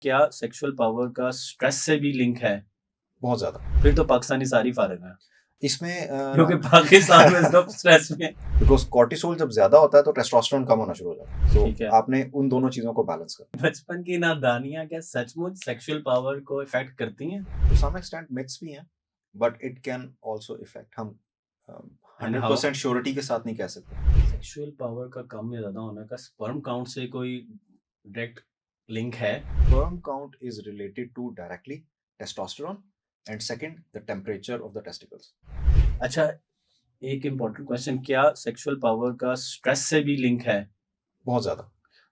क्या sexual power का stress से भी लिंक है? बहुत ज़्यादा। फिर तो पाकिस्तानी सारी फारिग हैं, इसमें क्योंकि पाकिस्तान में सब स्ट्रेस में। बिकॉज़ कॉर्टिसोल जब ज़्यादा होता है तो टेस्टोस्टेरोन कम होना शुरू हो जाता है। ठीक है। आपने उन दोनों चीज़ों को बैलेंस करना बचपन की नादानियाँ क्या सचमुच सेक्सुअल पावर को इफ़ेक्ट करती हैं? है। टू सम एक्सटेंट मिथ्स भी हैं, but it can also effect. हम एंड हाउ? 100% श्योरिटी के साथ नहीं कह सकते। सेक्सुअल पावर का कम या ज़्यादा होने का स्पर्म काउंट से कोई डायरेक्ट लिंक है? Sperm count is related to directly testosterone, and second, the temperature of the testicles. अच्छा, एक इम्पोर्टेंट क्वेश्चन, क्या सेक्सुअल पावर का स्ट्रेस से भी लिंक है? बहुत ज़्यादा।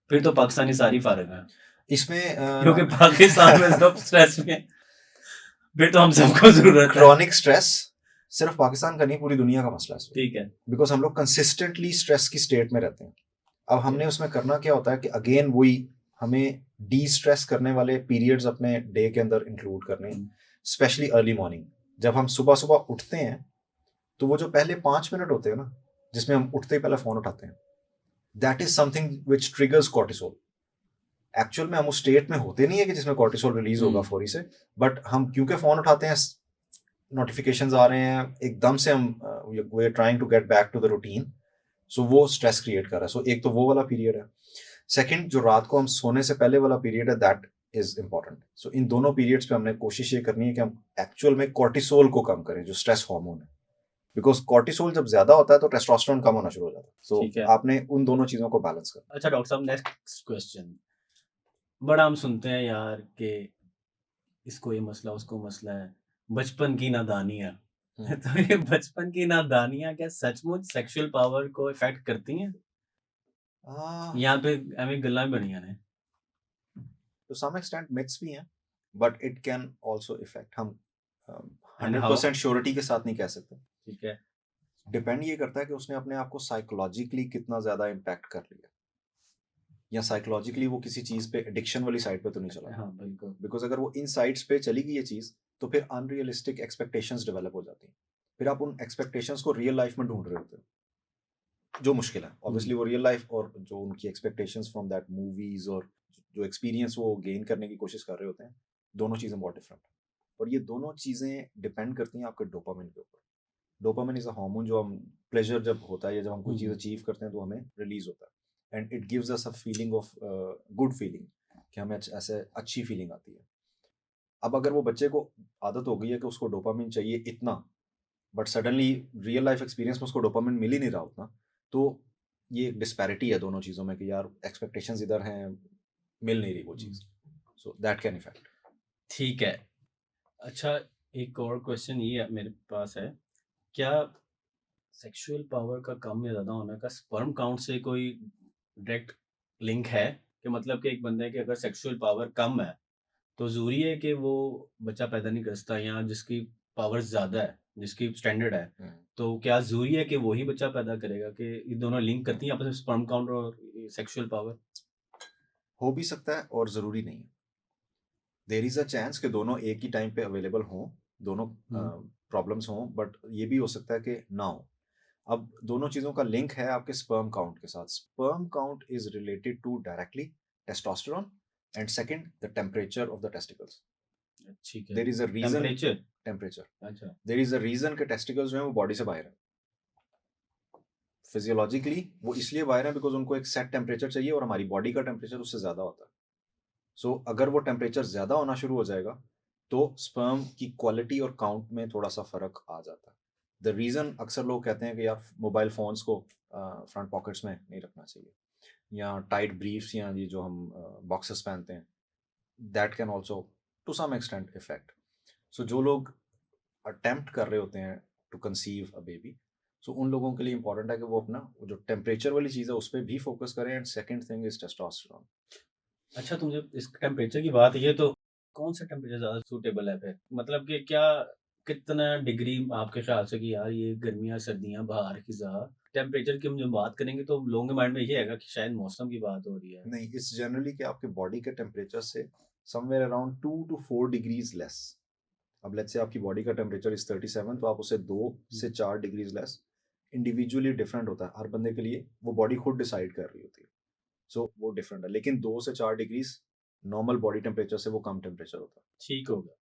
फिर तो पाकिस्तानी सारी फारिग हैं, इसमें क्योंकि पाकिस्तान में सब स्ट्रेस में। फिर तो हम सबको ज़रूरत है। क्रॉनिक स्ट्रेस सिर्फ पाकिस्तान का नहीं, पूरी दुनिया का मसला है। ठीक है। बिकॉज हम लोग कंसिस्टेंटली स्ट्रेस की स्टेट में रहते हैं। अब हमने उसमें करना क्या होता है कि अगेन वही हमें डी स्ट्रेस करने वाले पीरियड्स अपने डे के अंदर इंक्लूड करने हैं, स्पेशली अर्ली मॉर्निंग। जब हम सुबह सुबह उठते हैं तो वो जो पहले 5 मिनट होते हैं ना, जिसमें हम उठते ही पहले फोन उठाते हैं, that is something which triggers cortisol. Actual में हम उस स्टेट में होते नहीं है कि जिसमें कॉर्टिसोल रिलीज होगा फौरी से, बट हम क्योंकि फोन उठाते हैं, नोटिफिकेशंस आ रहे हैं, एकदम से हम we are trying to get back to the routine. So वो स्ट्रेस क्रिएट कर रहा है। सो एक तो वो वाला पीरियड है। सेकंड, जो रात को हम सोने से पहले वाला पीरियड है, दैट इज इंपॉर्टेंट। सो इन दोनों पीरियड्स पे हमने कोशिश ये करनी है कि हम एक्चुअल में कॉर्टिसोल को कम करें, जो स्ट्रेस हार्मोन है। बिकॉज कॉर्टिसोल जब ज्यादा होता है तो टेस्टोस्टेरोन कम होना शुरू हो जाता है। ठीक सो है। आपने उन दोनों चीजों को बैलेंस करना। अच्छा डॉक्टर साहब, नेक्स्ट क्वेश्चन। बड़ा हम सुनते हैं यार कि इसको ये मसला, उसको मसला है, बचपन की नादानियाँ। तो ये बचपन की नादानियाँ क्या सचमुच सेक्सुअल पावर को इफ़ेक्ट करती हैं? यहाँ पे एवें गल्लां बड़ियां ने। टू सम एक्सटेंट मिथ्स भी हैं, but it can also effect. हम एंड हाउ? 100% श्योरिटी के साथ नहीं कह सकते। ठीक है। डिपेंड ये करता है कि उसने अपने आप को साइकोलॉजिकली कितना ज्यादा इम्पैक्ट कर लिया, या साइकोलॉजिकली वो किसी चीज पे एडिक्शन वाली साइड पे तो नहीं चला। हाँ, बिल्कुल। बिकॉज अगर वो इन साइड्स पे चली गई ये चीज, तो फिर अनरियलिस्टिक एक्सपेक्टेशंस डेवलप हो जाती हैं। फिर आप उन एक्सपेक्टेशंस को रियल लाइफ में ढूंढ रहे होते हो, जो मुश्किल है। ऑब्वियसली वो रियल लाइफ और जो उनकी एक्सपेक्टेशंस फ्रॉम दैट मूवीज और जो एक्सपीरियंस वो गेन करने की कोशिश कर रहे होते हैं, दोनों चीजें बहुत डिफरेंट है। और ये दोनों चीजें डिपेंड करती हैं आपके डोपामिन के ऊपर। डोपामिन इज अ हार्मोन जो हम प्लेजर जब होता है या जब हम कोई चीज अचीव करते हैं तो हमें रिलीज होता है, and it gives us a feeling of good feeling, कि हमें ऐसे अच्छी फीलिंग आती है। अब अगर वो बच्चे को आदत हो गई है कि उसको डोपामिन चाहिए इतना, but suddenly real life experience में उसको डोपामिन मिल ही नहीं रहा उतना, तो ये एक डिस्पैरिटी है दोनों चीज़ों में कि यार एक्सपेक्टेशंस इधर हैं, मिल नहीं रही वो चीज़। So that can affect. ठीक है। अच्छा, एक और क्वेश्चन ये मेरे पास है, क्या सेक्सुअल पावर का कम या ज़्यादा होने का स्पर्म काउंट से कोई डायरेक्ट लिंक है? कि मतलब कि एक बंदे की अगर सेक्सुअल पावर कम है, तो ज़रूरी है कि वो बच्चा पैदा नहीं कर सकता, या जिसकी पावर ज़्यादा है, जिसकी स्टैंडर्ड है, तो क्या ज़रूरी है कि वो ही बच्चा पैदा करेगा? कि ये दोनों लिंक करती हैं आपस में, स्पर्म काउंट और सेक्सुअल पावर? हो भी सकता है और ज़रूरी नहीं है। देर इज़ अ चांस कि दोनों एक ही टाइम पे अवेलेबल हों, दोनों प्रॉब्लम्स हों, बट ये भी हो सकता है कि ना हो। अब दोनों चीज़ों का लिंक है आपके स्पर्म काउंट के साथ। Sperm count is related to directly testosterone, and second, the temperature of the testicles. ठीक है। There is a reason. Temperature? Temperature. अच्छा। देर इज अ रीजन कि टेस्टिकल्स जो है वो बॉडी से बाहर है। फिजियोलॉजिकली वो इसलिए बाहर है बिकॉज उनको एक सेट टेम्परेचर चाहिए और हमारी बॉडी का टेम्परेचर उससे ज़्यादा होता है। सो अगर वो टेम्परेचर ज़्यादा होना शुरू हो जाएगा तो स्पर्म की क्वालिटी और काउंट में थोड़ा सा फर्क आ जाता है। द रीज़न अक्सर लोग कहते हैं कि यार मोबाइल फ़ोन्स को फ्रंट पॉकेट्स में नहीं रखना चाहिए, या टाइट ब्रीफ्स, या ये जो हम बॉक्सेस पहनते हैं, that can also to some extent affect. So जो लोग अटेम्प्ट कर रहे होते हैं to conceive a baby, so उन लोगों के लिए इंपॉर्टेंट है कि वो अपना जो टेम्परेचर वाली चीज़ है उस पर भी फोकस करें, and second thing is testosterone. अच्छा, तुम जब इस टेम्परेचर की बात, ये तो कौन सा टेम्परेचर ज़्यादा सूटेबल है फिर? मतलब कि क्या, कितना डिग्री आपके ख्याल से, कि यार ये गर्मियाँ, सर्दियाँ, बाहर फ़िज़ा, टेम्परेचर की हम जब बात करेंगे तो लोगों के माइंड में ये आएगा कि शायद मौसम की बात हो रही है। नहीं, इट्स जनरली कि आपके बॉडी के टेम्परेचर से somewhere around 2 to 4 degrees less. अब लेट्स से आपकी बॉडी का टेम्परेचर इज 37, तो आप उसे 2 से 4 डिग्रीज लेस, इंडिविजुअली डिफरेंट होता है हर बंदे के लिए, वो बॉडी खुद डिसाइड कर रही होती है। सो वो डिफरेंट है, लेकिन 2 से 4 डिग्रीज नॉर्मल बॉडी टेम्परेचर से वो कम टेम्परेचर होता है। ठीक होगा।